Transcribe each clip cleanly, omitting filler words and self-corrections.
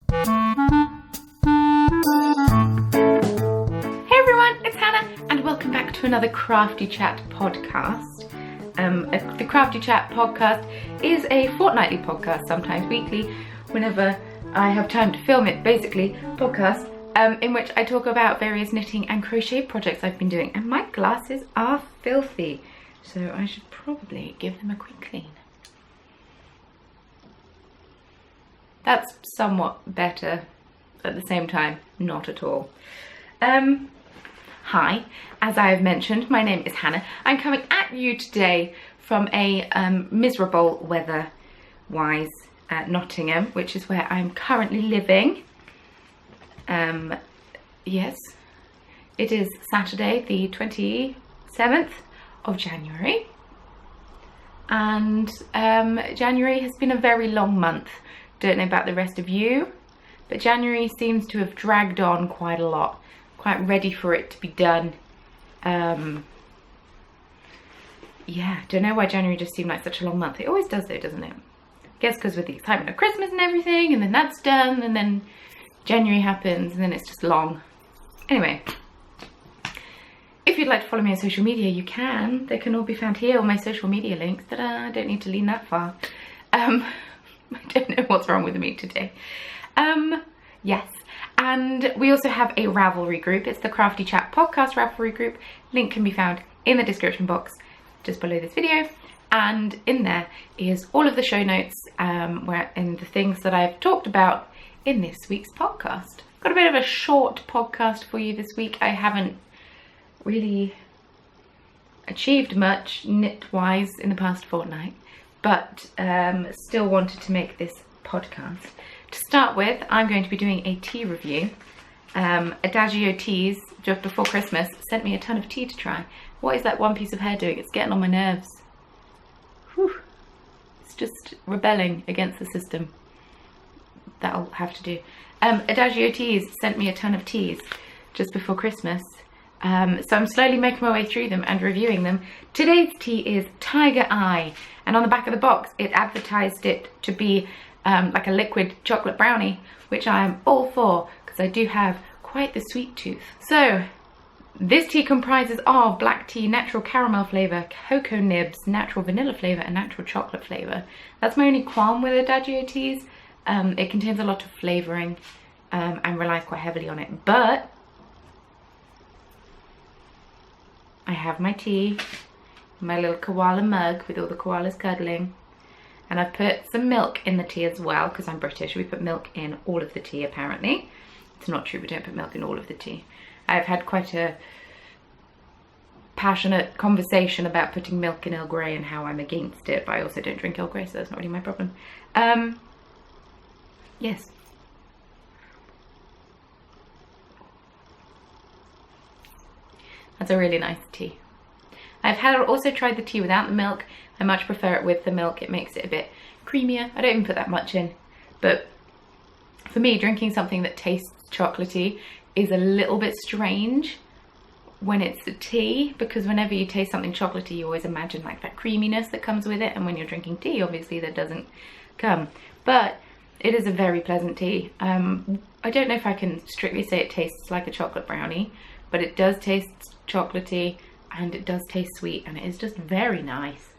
Hey everyone, it's Hannah and welcome back to another Crafty Chat podcast. The Crafty Chat podcast is a fortnightly podcast, sometimes weekly, whenever I have time to film it, basically, podcast, in which I talk about various knitting and crochet projects I've been doing. And my glasses are filthy, so I should probably give them a quick clean. That's somewhat better, at the same time, not at all. Hi, as I have mentioned, my name is Hannah. I'm coming at you today from a miserable weather-wise Nottingham, which is where I'm currently living. Yes, it is Saturday, the 27th of January. And January has been a very long month. Don't know about the rest of you, but January seems to have dragged on quite a lot. Quite ready for it to be done. Yeah, don't know why January just seemed like such a long month. It always does though, doesn't it? I guess because with the excitement of Christmas and everything, and then that's done, and then January happens, and then it's just long. Anyway, if you'd like to follow me on social media, you can. They can all be found here, all my social media links. I don't need to lean that far. I don't know what's wrong with me today. Yes, and we also have a Ravelry group. It's the Crafty Chat podcast Ravelry group. Link can be found in the description box just below this video. And in there is all of the show notes and the things that I've talked about in this week's podcast. Got a bit of a short podcast for you this week. I haven't really achieved much knit-wise in the past fortnight, but still wanted to make this podcast. To start with, I'm going to be doing a tea review. Adagio Teas, just before Christmas, sent me a ton of tea to try. What is that one piece of hair doing? It's getting on my nerves. Whew. It's just rebelling against the system. That'll have to do. Adagio Teas sent me a ton of teas just before Christmas. So I'm slowly making my way through them and reviewing them. Today's tea is Tiger Eye, and on the back of the box it advertised it to be like a liquid chocolate brownie, which I am all for because I do have quite the sweet tooth. So this tea comprises of black tea, natural caramel flavour, cocoa nibs, natural vanilla flavour and natural chocolate flavour. That's my only qualm with Adagio Teas. It contains a lot of flavouring and relies quite heavily on it, but I have my tea, my little koala mug with all the koalas cuddling, and I've put some milk in the tea as well because I'm British. We put milk in all of the tea apparently. It's not true, we don't put milk in all of the tea. I've had quite a passionate conversation about putting milk in Earl Grey and how I'm against it, but I also don't drink Earl Grey, so that's not really my problem. Yes. That's a really nice tea. I've also tried the tea without the milk. I much prefer it with the milk. It makes it a bit creamier. I don't even put that much in. But for me, drinking something that tastes chocolatey is a little bit strange when it's the tea, because whenever you taste something chocolatey, you always imagine like that creaminess that comes with it. And when you're drinking tea, obviously that doesn't come. But it is a very pleasant tea. I don't know if I can strictly say it tastes like a chocolate brownie, but it does taste chocolatey and it does taste sweet, and it is just very nice.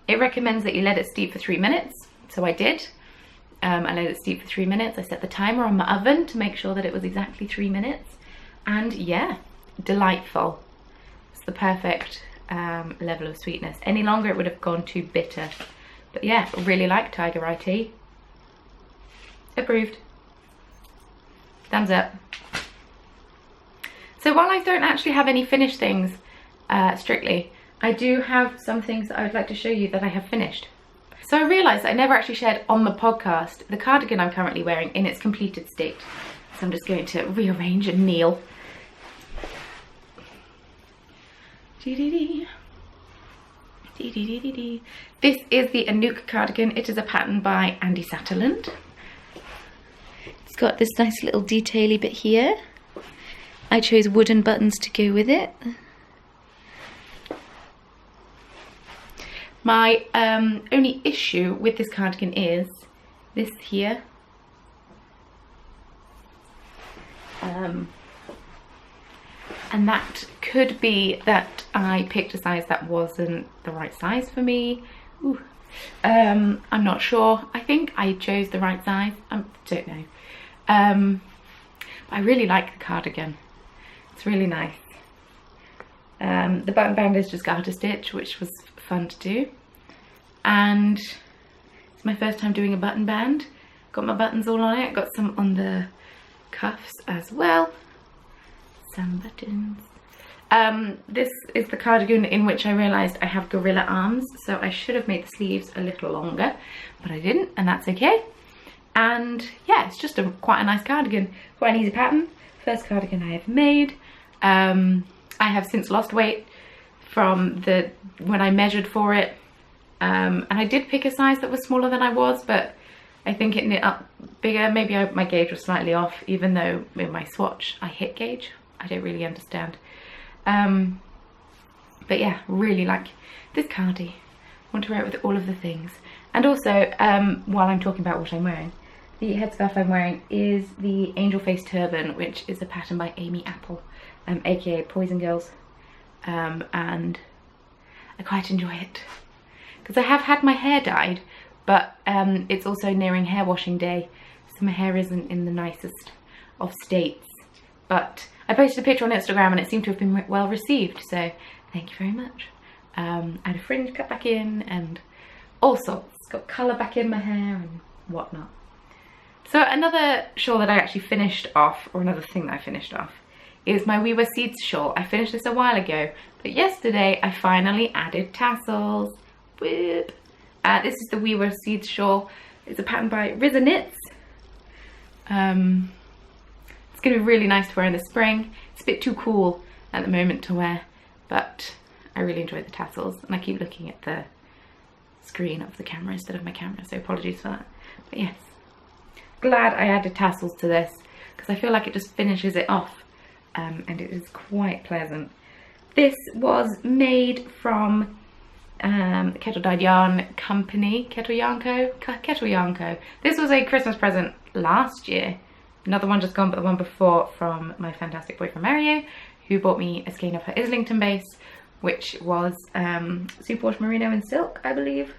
It recommends that you let it steep for 3 minutes, so I did. I let it steep for 3 minutes. I set the timer on my oven to make sure that it was exactly 3 minutes, and yeah, delightful. It's the perfect level of sweetness. Any longer it would have gone too bitter, but yeah, I really like Tiger Eye tea. Approved. Thumbs up. So while I don't actually have any finished things strictly, I do have some things that I would like to show you that I have finished. So I realised that I never actually shared on the podcast the cardigan I'm currently wearing in its completed state. So I'm just going to rearrange and kneel. This is the Anouk cardigan. It is a pattern by Andy Satterland. It's got this nice little detaily bit here. I chose wooden buttons to go with it. My only issue with this cardigan is this here. And that could be that I picked a size that wasn't the right size for me. Ooh. I'm not sure. I think I chose the right size. I don't know. I really like the cardigan. It's really nice. The button band is just garter stitch, which was fun to do. And it's my first time doing a button band. Got my buttons all on it. Got some on the cuffs as well. Some buttons. This is the cardigan in which I realised I have gorilla arms, so I should have made the sleeves a little longer, but I didn't, and that's okay. And yeah, it's just quite a nice cardigan. Quite an easy pattern. First cardigan I have made. I have since lost weight from when I measured for it, and I did pick a size that was smaller than I was, but I think it knit up bigger. Maybe my gauge was slightly off, even though in my swatch I hit gauge. I don't really understand. But yeah, really like this cardi. Want to wear it with all of the things. And also, while I'm talking about what I'm wearing, the headscarf I'm wearing is the Angel Face Turban, which is a pattern by Amy Apple, aka Poison Girls. And I quite enjoy it. Because I have had my hair dyed, but it's also nearing hair washing day, so my hair isn't in the nicest of states. But I posted a picture on Instagram and it seemed to have been well received, so thank you very much. I had a fringe cut back in and all sorts. Got colour back in my hair and whatnot. So another shawl that I actually finished off, or another thing that I finished off, is my We Were Seeds shawl. I finished this a while ago, but yesterday I finally added tassels. Whoop. This is the We Were Seeds shawl. It's a pattern by Riza Knits. It's going to be really nice to wear in the spring. It's a bit too cool at the moment to wear, but I really enjoy the tassels, and I keep looking at the screen of the camera instead of my camera, so apologies for that. But yes, glad I added tassels to this because I feel like it just finishes it off, and it is quite pleasant. This was made from Kettle Dyed Yarn Company, Kettle Yarn Co. This was a Christmas present last year. Another one just gone, but the one before from my fantastic boyfriend Mario, who bought me a skein of her Islington base, which was Superwash Merino and Silk, I believe.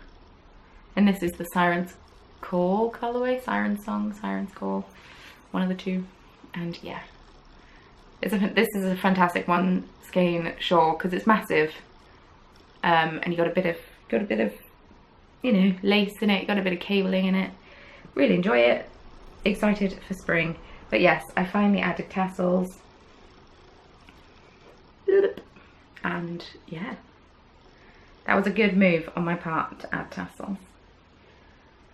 And this is the Siren's Call colourway, Siren's Song, Siren's Call, one of the two. And yeah, this is a fantastic one skein shawl because it's massive, and you got a bit of, you know, lace in it, got a bit of cabling in it. Really enjoy it. Excited for spring. But yes, I finally added tassels, and yeah, that was a good move on my part to add tassels.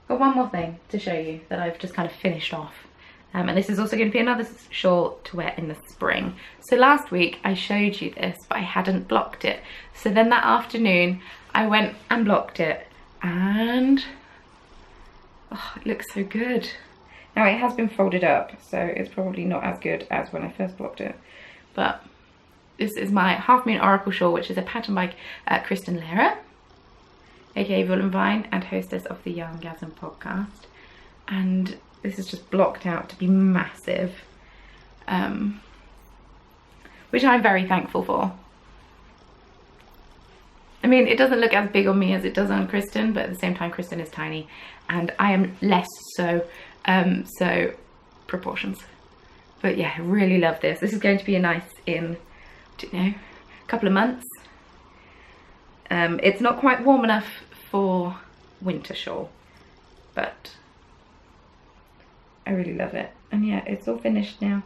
Got one more thing to show you that I've just kind of finished off, and this is also going to be another shawl to wear in the spring. So last week I showed you this, but I hadn't blocked it, so then that afternoon I went and blocked it, and oh, it looks so good. Now it has been folded up, so it's probably not as good as when I first blocked it. But this is my Half Moon Oracle shawl, which is a pattern by Kristen Lehrer, aka Wool and Vine, and hostess of the Yarngasm podcast. And this is just blocked out to be massive, which I'm very thankful for. I mean, it doesn't look as big on me as it does on Kristen, but at the same time, Kristen is tiny, and I am less so. So proportions. But yeah, I really love this. This is going to be a nice in, I don't know, a couple of months. It's not quite warm enough for winter shawl, but I really love it. And yeah, it's all finished now,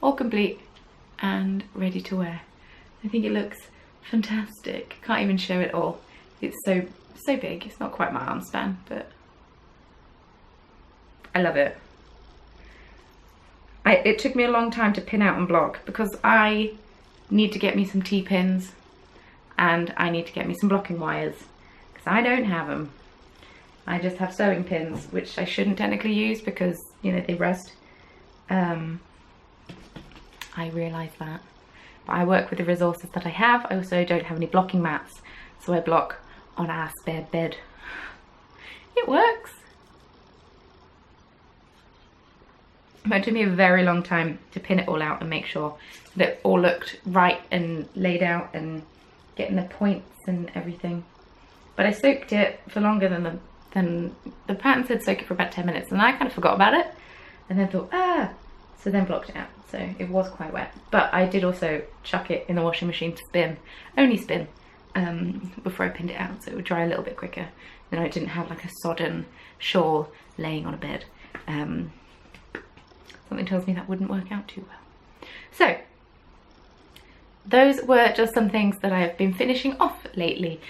all complete and ready to wear. I think it looks fantastic. Can't even show it all. It's so big. It's not quite my arm span, but I love it. It took me a long time to pin out and block because I need to get me some T-pins and I need to get me some blocking wires because I don't have them. I just have sewing pins, which I shouldn't technically use because, you know, they rust. I realise that. But I work with the resources that I have. I also don't have any blocking mats, so I block on our spare bed. It works. But it took me a very long time to pin it all out and make sure that it all looked right and laid out and getting the points and everything. But I soaked it for longer than the pattern said soak it for about 10 minutes, and I kind of forgot about it and then thought, so then blocked it out. So it was quite wet, but I did also chuck it in the washing machine to spin, only spin, before I pinned it out, so it would dry a little bit quicker. Then I didn't have like a sodden shawl laying on a bed. Something tells me that wouldn't work out too well. So those were just some things that I've been finishing off lately.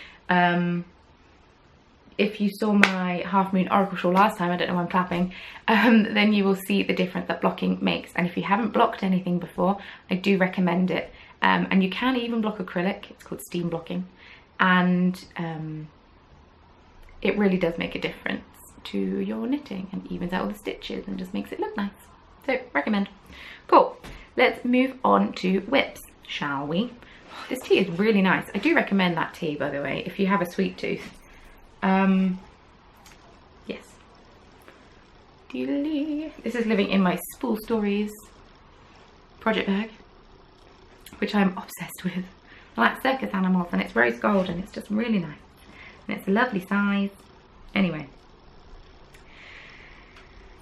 If you saw my half moon oracle shawl last time, I don't know why I'm clapping, then you will see the difference that blocking makes. And if you haven't blocked anything before, I do recommend it. And you can even block acrylic, it's called steam blocking. And it really does make a difference to your knitting and evens out all the stitches and just makes it look nice. So recommend. Cool, let's move on to whips, shall we? This tea is really nice. I do recommend that tea, by the way, if you have a sweet tooth. Yes. This is living in my Spool Stories project bag, which I'm obsessed with. I like circus animals, and it's rose gold, and it's just really nice. And it's a lovely size. Anyway.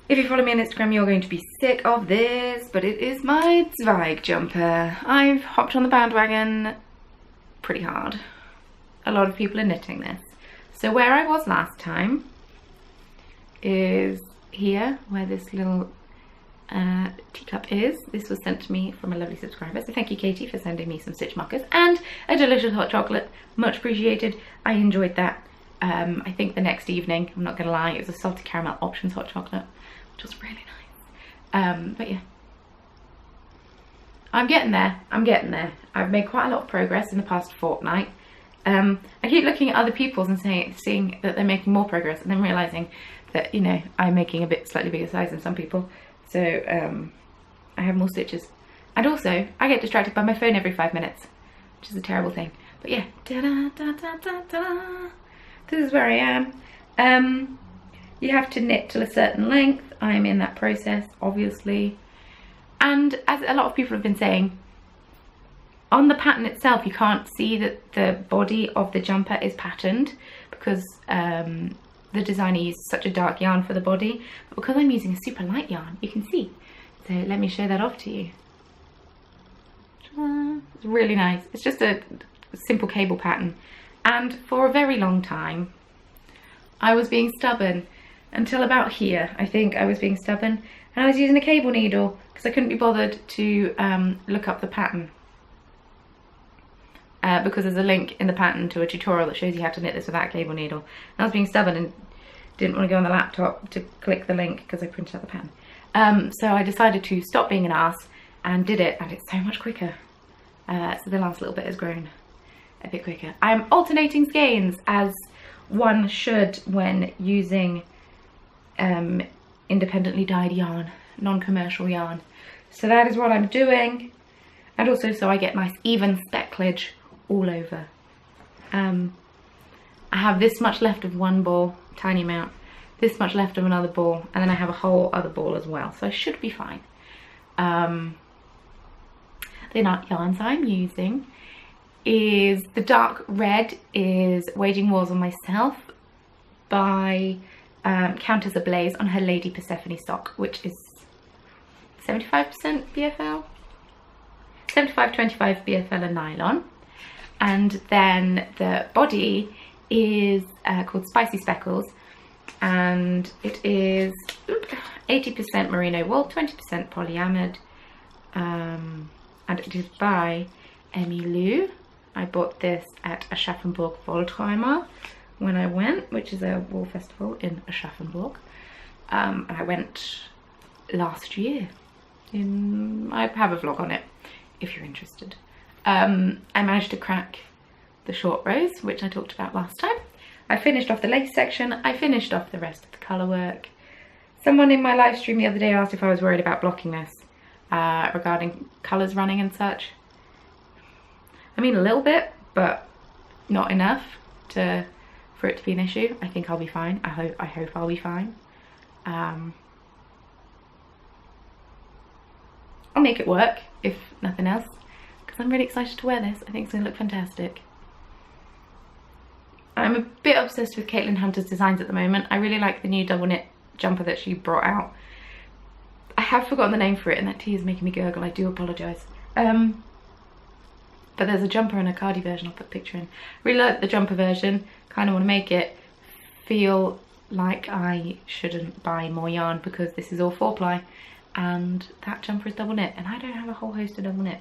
If you follow me on Instagram, you're going to be sick of this, but it is my Zweig jumper. I've hopped on the bandwagon pretty hard. A lot of people are knitting this. So where I was last time is here, where this little teacup is. This was sent to me from a lovely subscriber, so thank you, Katie, for sending me some stitch markers and a delicious hot chocolate. Much appreciated. I enjoyed that. I think the next evening, I'm not gonna lie, it was a salty caramel options hot chocolate, which was really nice. But yeah, I'm getting there. I've made quite a lot of progress in the past fortnight. I keep looking at other people's and seeing that they're making more progress, and then realizing that, you know, I'm making a slightly bigger size than some people. So I have more stitches, and also I get distracted by my phone every 5 minutes, which is a terrible thing. But yeah, this is where I am. You have to knit till a certain length. I'm in that process, obviously, and as a lot of people have been saying, on the pattern itself you can't see that the body of the jumper is patterned because the designer used such a dark yarn for the body, but because I'm using a super light yarn you can see. So let me show that off to you. It's really nice. It's just a simple cable pattern, and for a very long time I was being stubborn until about here. I think I was being stubborn and I was using a cable needle because I couldn't be bothered to look up the pattern. Because there's a link in the pattern to a tutorial that shows you how to knit this without a cable needle. And I was being stubborn and didn't want to go on the laptop to click the link because I printed out the pattern. So I decided to stop being an ass and did it, and it's so much quicker. So the last little bit has grown a bit quicker. I'm alternating skeins as one should when using independently dyed yarn, non-commercial yarn. So that is what I'm doing, and also so I get nice even specklage all over. I have this much left of one ball, tiny amount, this much left of another ball, and then I have a whole other ball as well, so I should be fine. The yarns I'm using is the dark red is Waging Wars on Myself by Countess Ablaze on her Lady Persephone stock, which is 75% BFL, 75-25 BFL and nylon. And then the body is called Spicy Speckles, and it is 80% merino wool, 20% polyamide, and it is by Emmy Lou. I bought this at Aschaffenburg Wollträumer when I went, which is a wool festival in Aschaffenburg. I went last year. I have a vlog on it if you're interested. I managed to crack the short rows, which I talked about last time. I finished off the lace section. I finished off the rest of the colour work. Someone in my live stream the other day asked if I was worried about blocking this regarding colours running and such. I mean, a little bit, but not enough for it to be an issue. I think I'll be fine. I hope I'll be fine. I'll make it work, if nothing else, because I'm really excited to wear this. I think it's going to look fantastic. I'm a bit obsessed with Caitlin Hunter's designs at the moment. I really like the new double knit jumper that she brought out. I have forgotten the name for it, and that tea is making me gurgle. I do apologise. But there's a jumper and a cardi version. I'll put a picture in. Really like the jumper version. Kind of want to make it feel like I shouldn't buy more yarn because this is all 4-ply, and that jumper is double knit, and I don't have a whole host of double knit.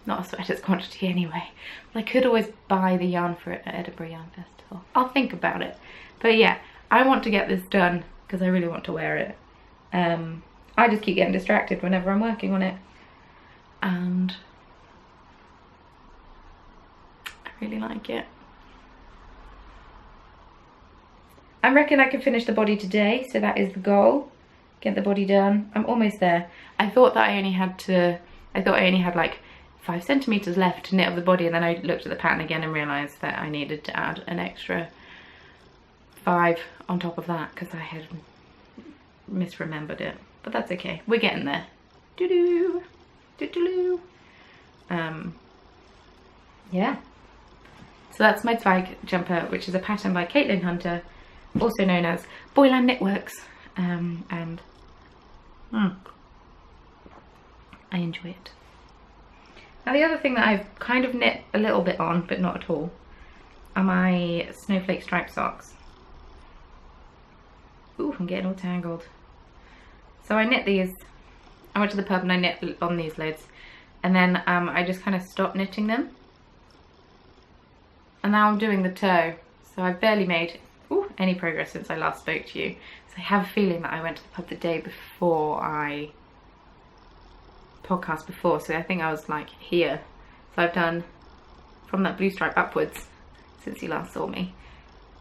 Not a sweater's quantity anyway. But I could always buy the yarn for it at Edinburgh Yarn Festival. I'll think about it. But yeah, I want to get this done because I really want to wear it. I just keep getting distracted whenever I'm working on it, and I really like it. I reckon I can finish the body today, so that is the goal. Get the body done. I'm almost there. I thought I only had like 5 centimeters left to knit of the body, and then I looked at the pattern again and realized that I needed to add an extra 5 on top of that because I had misremembered it. But that's okay. We're getting there. Doo-doo. Doo-doo-doo. Yeah. So that's my Zweig jumper, which is a pattern by Caitlin Hunter, also known as Boyland Knitworks. And I enjoy it. Now the other thing that I've kind of knit a little bit on, but not at all, are my snowflake striped socks. Ooh, I'm getting all tangled. So I knit these, I went to the pub and I knit on these loads, and then I just kind of stopped knitting them. And now I'm doing the toe, so I've barely made any progress since I last spoke to you. So I have a feeling that I went to the pub the day before I podcast before, so I think I was like here. So I've done from that blue stripe upwards since you last saw me.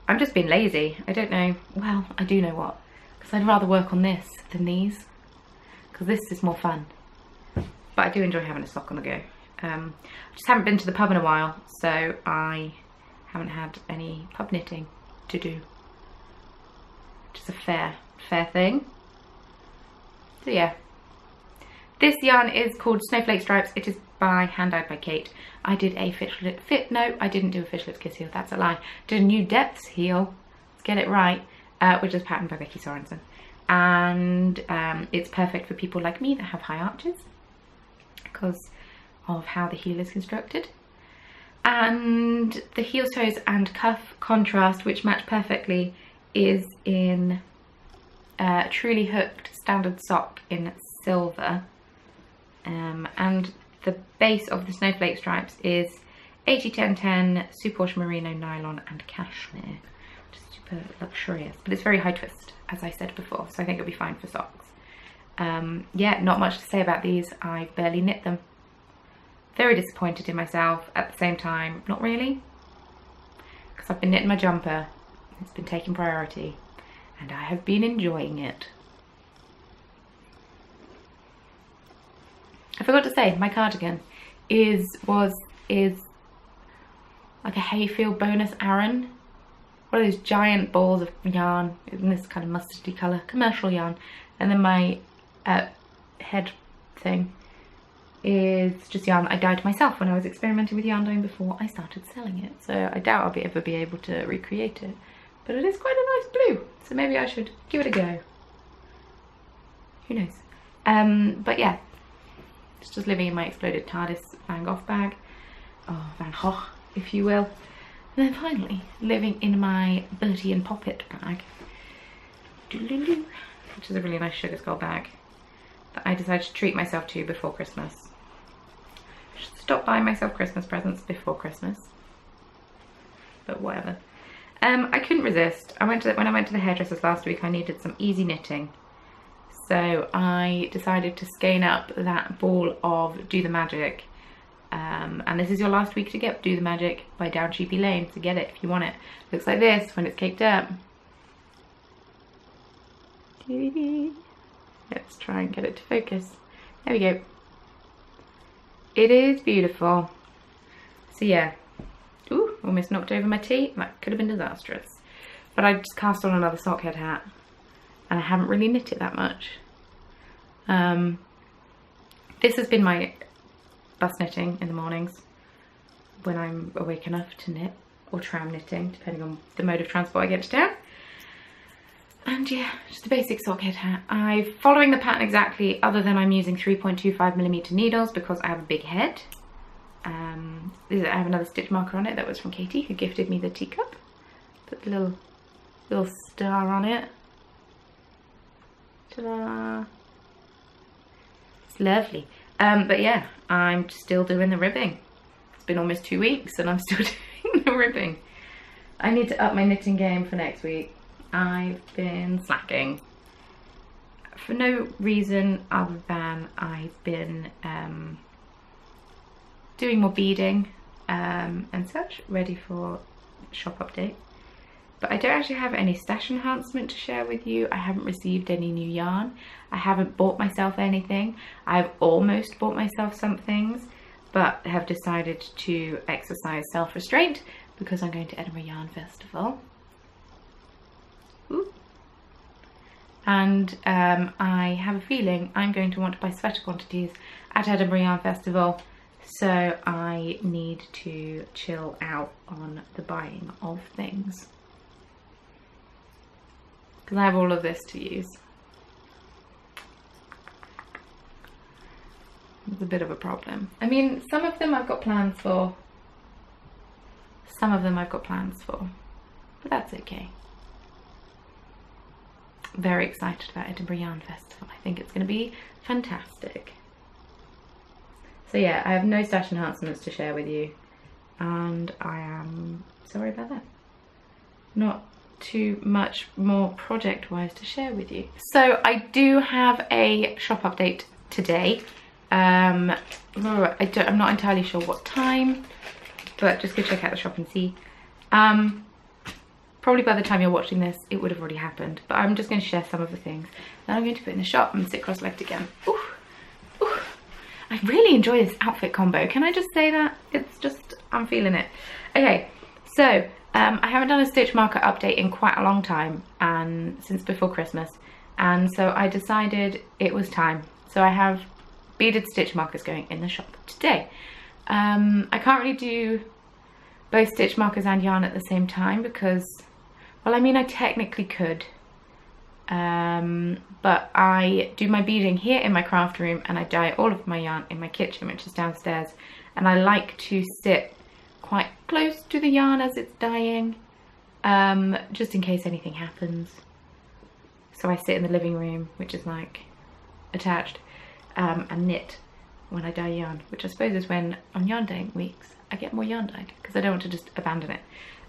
I'm just being lazy. I don't know, well, I do know what, because I'd rather work on this than these, because this is more fun. But I do enjoy having a sock on the go. I just haven't been to the pub in a while, so I haven't had any pub knitting to do, which is a fair thing. So yeah, this yarn is called Snowflake Stripes. It is hand-dyed by Kate. I did a I didn't do a fish lips kiss heel, that's a lie. Did a new depths heel, let's get it right, which is patterned by Becky Sorensen. And it's perfect for people like me that have high arches because of how the heel is constructed. And the heel toes and cuff contrast, which match perfectly, is in Truly Hooked standard sock in silver. And the base of the Snowflake Stripes is 80-10-10 superwash merino nylon and cashmere, which is super luxurious, but it's very high twist, as I said before, so I think it'll be fine for socks. Yeah, not much to say about these. I barely knit them. Very disappointed in myself. At the same time, not really, because I've been knitting my jumper. It's been taking priority, and I have been enjoying it. I forgot to say, my cardigan is like a Hayfield bonus Aran. One of those giant balls of yarn in this kind of mustardy colour, commercial yarn. And then my head thing is just yarn that I dyed myself when I was experimenting with yarn dyeing before I started selling it. So I doubt I'll ever be able to recreate it. But it is quite a nice blue, so maybe I should give it a go. Who knows? But yeah. It's just living in my exploded TARDIS Van Gogh bag, or Van Gogh, if you will. And then finally, living in my Bertie and Poppet bag, which is a really nice sugar skull bag that I decided to treat myself to before Christmas. I should stop buying myself Christmas presents before Christmas, but whatever. I couldn't resist. When I went to the hairdressers last week, I needed some easy knitting. So I decided to skein up that ball of Do the Magic. And this is your last week to get Do the Magic by Down Sheepy Lane. So get it if you want it. Looks like this when it's caked up. Let's try and get it to focus. There we go. It is beautiful. So yeah. Ooh, almost knocked over my tea. That could have been disastrous. But I just cast on another sock head hat. And I haven't really knit it that much. this has been my bus knitting in the mornings when I'm awake enough to knit, or tram knitting, depending on the mode of transport I get to town. And yeah, just a basic socket hat. I'm following the pattern exactly, other than I'm using 3.25mm needles because I have a big head. I have another stitch marker on it that was from Katie, who gifted me the teacup. Put the little star on it. Ta-da! It's lovely. But yeah, I'm still doing the ribbing. It's been almost 2 weeks and I'm still doing the ribbing. I need to up my knitting game for next week. I've been slacking for no reason other than I've been doing more beading and such, ready for shop update. But I don't actually have any stash enhancement to share with you. I haven't received any new yarn. I haven't bought myself anything. I've almost bought myself some things, but have decided to exercise self-restraint because I'm going to Edinburgh Yarn Festival. Ooh. And I have a feeling I'm going to want to buy sweater quantities at Edinburgh Yarn Festival, so I need to chill out on the buying of things. Because I have all of this to use. It's a bit of a problem. I mean, some of them I've got plans for. Some of them I've got plans for. But that's okay. Very excited about Edinburgh Yarn Festival. I think it's going to be fantastic. So yeah, I have no stash enhancements to share with you. And I am sorry about that. Not too much more project-wise to share with you. So I do have a shop update today. I'm not entirely sure what time, but just go check out the shop and see. Probably by the time you're watching this, it would have already happened, but I'm just going to share some of the things that I'm going to put in the shop and sit cross-legged again. Ooh, ooh. I really enjoy this outfit combo. Can I just say that? It's just, I'm feeling it. Okay, so I haven't done a stitch marker update in quite a long time, and since before Christmas, and so I decided it was time. So I have beaded stitch markers going in the shop today. I can't really do both stitch markers and yarn at the same time because, well, I mean, I technically could, but I do my beading here in my craft room and I dye all of my yarn in my kitchen, which is downstairs, and I like to sit quite close to the yarn as it's dyeing, just in case anything happens. So I sit in the living room, which is like attached, and knit when I dye yarn, which I suppose is when on yarn dyeing weeks I get more yarn dyed because I don't want to just abandon it.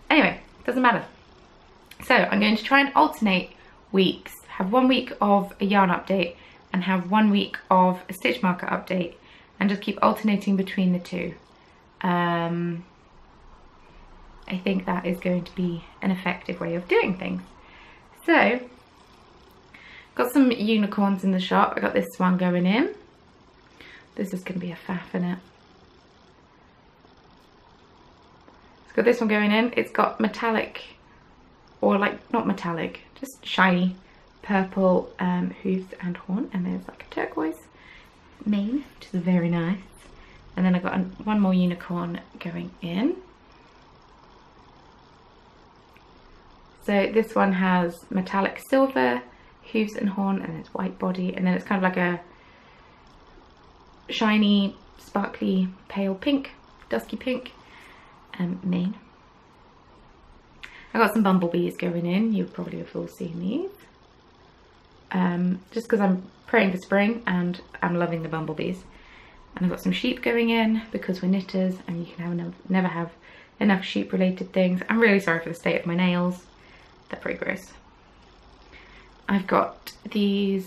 Anyway, doesn't matter. So I'm going to try and alternate weeks, have 1 week of a yarn update and have 1 week of a stitch marker update, and just keep alternating between the two. I think that is going to be an effective way of doing things. So, got some unicorns in the shop. I got this one going in. This is going to be a faff, isn't it? It's got this one going in. It's got metallic, or like not metallic, just shiny purple hooves and horn, and there's like a turquoise mane, which is very nice. And then I've got one more unicorn going in. So this one has metallic silver hooves and horn, and it's white body, and then it's kind of like a shiny, sparkly, pale pink, dusky pink mane. I got some bumblebees going in. You probably have all seen these. Just because I'm praying for spring and I'm loving the bumblebees. And I've got some sheep going in because we're knitters and you can never have enough sheep related things. I'm really sorry for the state of my nails. They're pretty gross. I've got these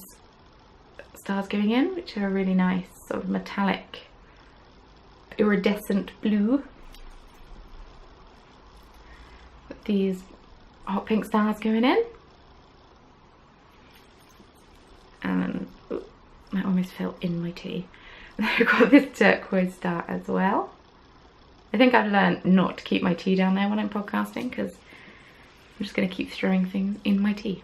stars going in, which are a really nice sort of metallic iridescent blue. Got these hot pink stars going in. And ooh, that almost fell in my tea. And I've got this turquoise star as well. I think I've learned not to keep my tea down there when I'm podcasting because I'm just going to keep throwing things in my tea.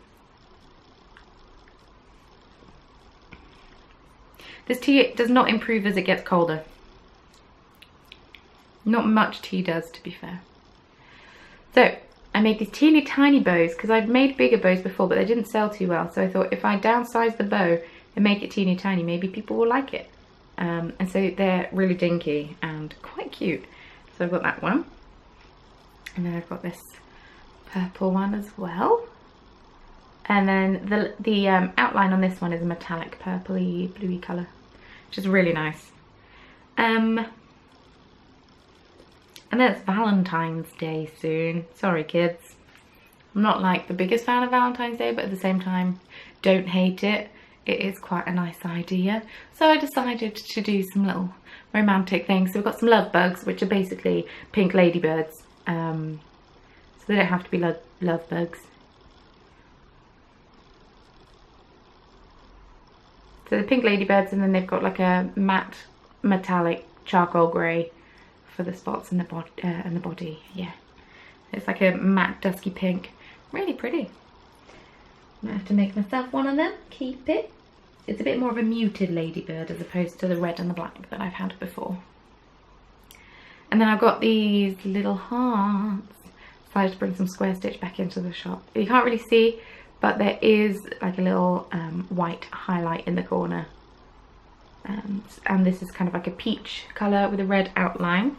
This tea does not improve as it gets colder. Not much tea does, to be fair. So I made these teeny tiny bows because I'd made bigger bows before, but they didn't sell too well. So I thought if I downsize the bow and make it teeny tiny, maybe people will like it. And so they're really dinky and quite cute. So I've got that one. And then I've got this purple one as well. And then the outline on this one is a metallic purpley bluey colour, which is really nice. And then it's Valentine's Day soon. Sorry kids. I'm not like the biggest fan of Valentine's Day, but at the same time, don't hate it. It is quite a nice idea. So I decided to do some little romantic things. So we've got some love bugs, which are basically pink ladybirds. So they don't have to be love bugs. So the pink ladybirds, and then they've got like a matte metallic charcoal grey for the spots and the body. Yeah, it's like a matte dusky pink. Really pretty. I might have to make myself one of them. Keep it. It's a bit more of a muted ladybird as opposed to the red and the black that I've had before. And then I've got these little hearts. Decided to bring some square stitch back into the shop. You can't really see, but there is like a little white highlight in the corner. And this is kind of like a peach colour with a red outline.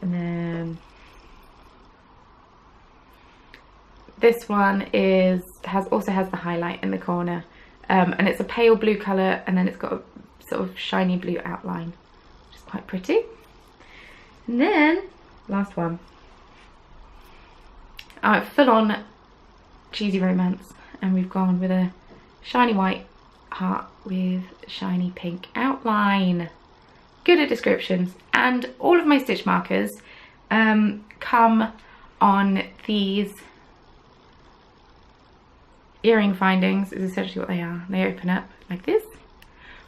And then this one also has the highlight in the corner. And it's a pale blue colour, and then it's got a sort of shiny blue outline, which is quite pretty. And then, last one. Full on cheesy romance, and we've gone with a shiny white heart with shiny pink outline. Good at descriptions, and all of my stitch markers come on these earring findings. Is essentially what they are. They open up like this,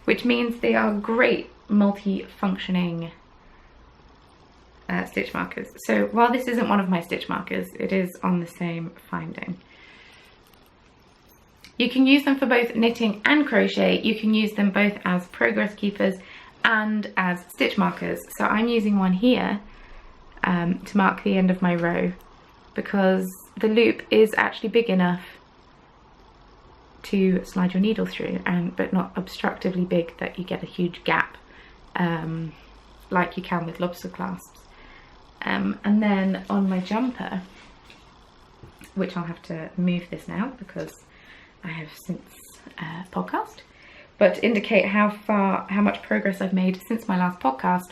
which means they are great multi-functioning stitch markers. So while this isn't one of my stitch markers, it is on the same finding. You can use them for both knitting and crochet. You can use them both as progress keepers and as stitch markers. So I'm using one here to mark the end of my row, because the loop is actually big enough to slide your needle through, but not obstructively big that you get a huge gap like you can with lobster clasps. And then on my jumper, which I'll have to move this now because I have since podcast, but to indicate how much progress I've made since my last podcast,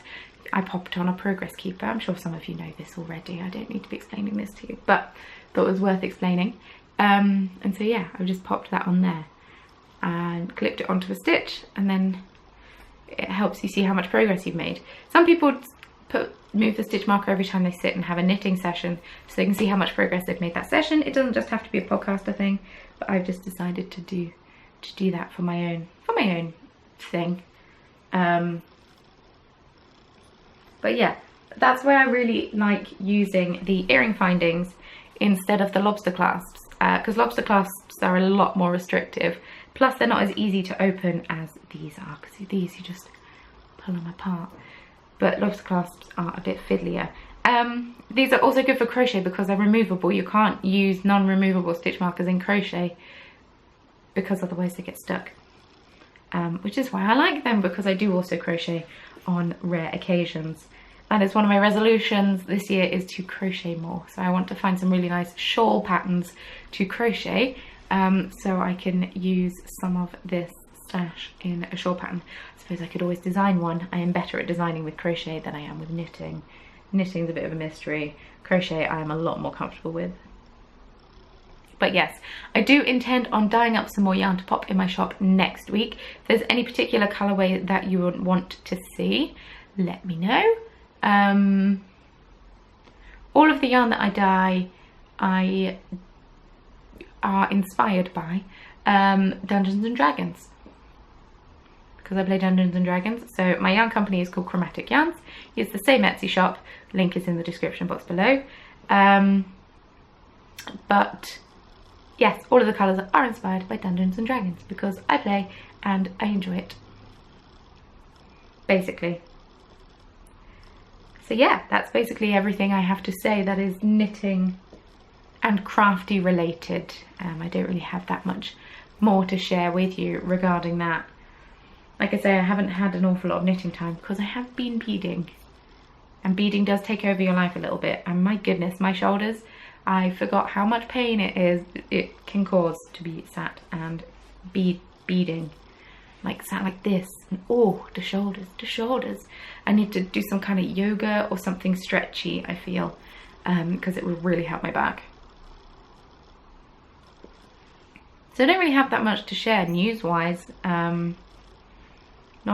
I popped on a progress keeper. I'm sure some of you know this already. I don't need to be explaining this to you, but thought it was worth explaining. And so yeah, I've just popped that on there and clipped it onto a stitch, and then it helps you see how much progress you've made. Some people move the stitch marker every time they sit and have a knitting session, so they can see how much progress they've made that session. It doesn't just have to be a podcaster thing, but I've just decided to do that for my own thing. But yeah, that's why I really like using the earring findings instead of the lobster clasps, because lobster clasps are a lot more restrictive, plus they're not as easy to open as these are, because these you just pull them apart. But lobster clasps are a bit fiddlier. These are also good for crochet because they're removable. You can't use non-removable stitch markers in crochet because otherwise they get stuck. Which is why I like them, because I do also crochet on rare occasions. And it's one of my resolutions this year is to crochet more. So I want to find some really nice shawl patterns to crochet, so I can use some of this stash in a shawl pattern. I suppose I could always design one. I am better at designing with crochet than I am with knitting. Knitting's a bit of a mystery. Crochet I am a lot more comfortable with. But yes, I do intend on dyeing up some more yarn to pop in my shop next week. If there's any particular colourway that you would want to see, let me know. All of the yarn that I dye are inspired by Dungeons and Dragons, because I play Dungeons and Dragons. So my yarn company is called Chromatic Yarns. It's the same Etsy shop, link is in the description box below. But yes, all of the colours are inspired by Dungeons and Dragons because I play and I enjoy it. basically. So yeah, that's basically everything I have to say that is knitting and crafty related. I don't really have that much more to share with you regarding that. Like I say, I haven't had an awful lot of knitting time because I have been beading. And beading does take over your life a little bit. And my goodness, my shoulders, I forgot how much pain it can cause to be sat and beading. Like sat like this, and oh, the shoulders. I need to do some kind of yoga or something stretchy, I feel, because it will really help my back. So I don't really have that much to share news-wise. Not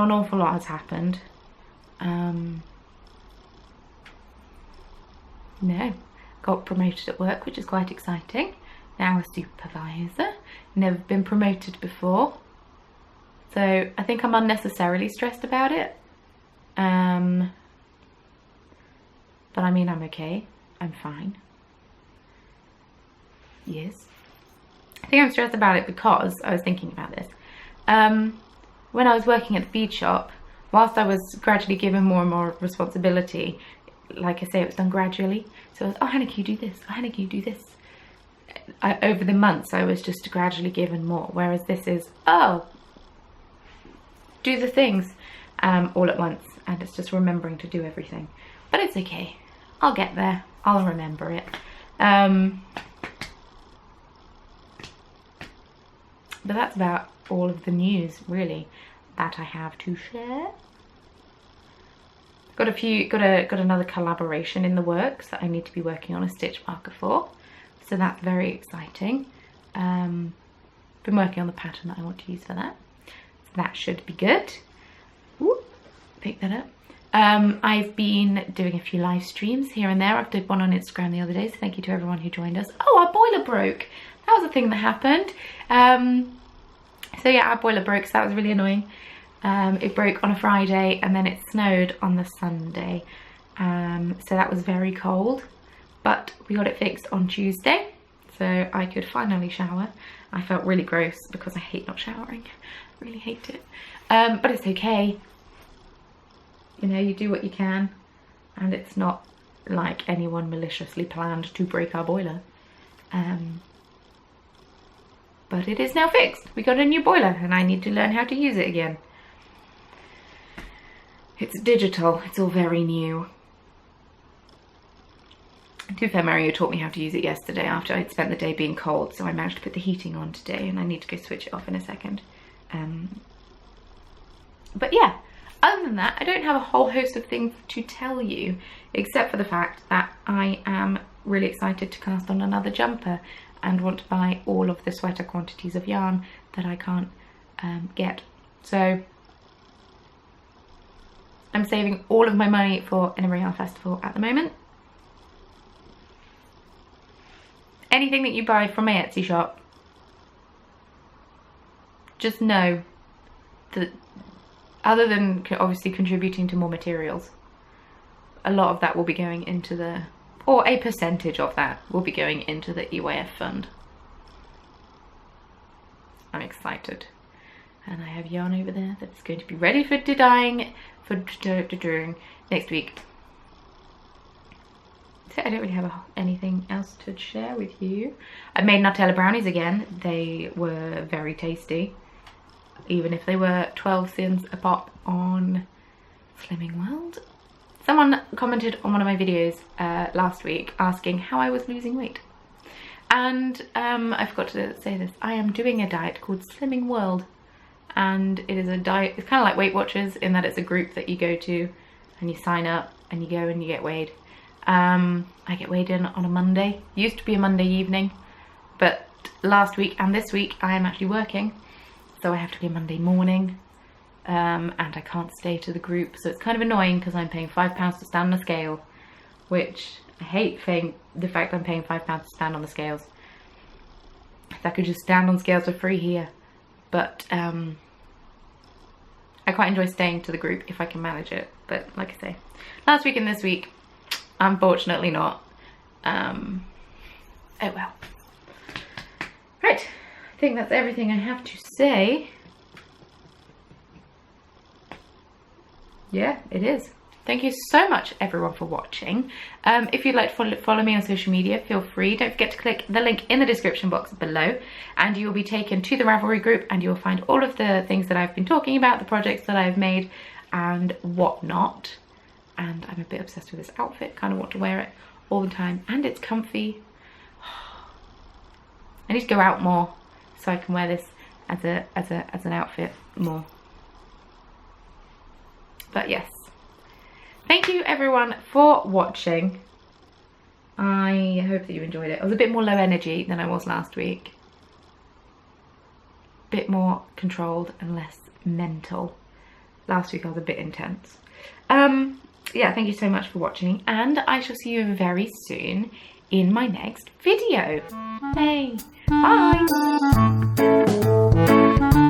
an awful lot has happened. No, got promoted at work, which is quite exciting. Now a supervisor, never been promoted before. So I think I'm unnecessarily stressed about it. But I mean, I'm okay. I'm fine. Yes. I think I'm stressed about it because I was thinking about this. When I was working at the bead shop, whilst I was gradually given more and more responsibility, like I say, it was done gradually. So it was, oh, Hannah, can you do this? Oh, Hannah, can you do this? Over the months, I was just gradually given more. Whereas this is, oh, do the things all at once. And it's just remembering to do everything. But it's okay. I'll get there. I'll remember it. But that's about all of the news, really, that I have to share. Got another collaboration in the works that I need to be working on a stitch marker for. So that's very exciting. Been working on the pattern that I want to use for that. So that should be good. Ooh, pick that up. I've been doing a few live streams here and there. I did one on Instagram the other day, so thank you to everyone who joined us. Oh, our boiler broke. That was a thing that happened. So yeah, our boiler broke, so that was really annoying. It broke on a Friday and then it snowed on the Sunday. So that was very cold, but we got it fixed on Tuesday, so I could finally shower. I felt really gross because I hate not showering. I really hate it. But it's okay. You know, you do what you can, and it's not like anyone maliciously planned to break our boiler. But it is now fixed. We got a new boiler and I need to learn how to use it again. It's digital, it's all very new. To be fair, Mario taught me how to use it yesterday after I'd spent the day being cold, so I managed to put the heating on today and I need to go switch it off in a second. But yeah, other than that, I don't have a whole host of things to tell you, except for the fact that I am really excited to cast on another jumper and want to buy all of the sweater quantities of yarn that I can't get. So I'm saving all of my money for an Yarn Festival at the moment. Anything that you buy from my Etsy shop, just know that other than obviously contributing to more materials, a lot of that will be going into the, or a percentage of that will be going into the EYF fund. I'm excited. And I have yarn over there that's going to be ready for dyeing during next week. So I don't really have anything else to share with you. I made Nutella brownies again. They were very tasty, even if they were 12 cents a pop on Slimming World. Someone commented on one of my videos last week asking how I was losing weight. And I forgot to say this. I am doing a diet called Slimming World. And it is a diet, it's kind of like Weight Watchers in that it's a group that you go to and you sign up and you go and you get weighed. I get weighed in on a Monday. Used to be a Monday evening, but last week and this week I am actually working, so I have to go Monday morning, and I can't stay to the group, so it's kind of annoying because I'm paying £5 to stand on the scale, which I hate the fact I'm paying £5 to stand on the scales. If I could just stand on scales for free here, but I quite enjoy staying to the group if I can manage it. But like I say, last week and this week, unfortunately not. Oh well. Right, I think that's everything I have to say. yeah, it is. Thank you so much everyone for watching. If you'd like to follow me on social media, feel free. Don't forget to click the link in the description box below and you'll be taken to the Ravelry group and you'll find all of the things that I've been talking about, the projects that I've made and whatnot. And I'm a bit obsessed with this outfit, kind of want to wear it all the time and it's comfy. I need to go out more so I can wear this as an outfit more. But yes. Thank you everyone for watching. I hope that you enjoyed it. I was a bit more low energy than I was last week. Bit more controlled and less mental. Last week I was a bit intense. Yeah, thank you so much for watching and I shall see you very soon in my next video. Hey, bye!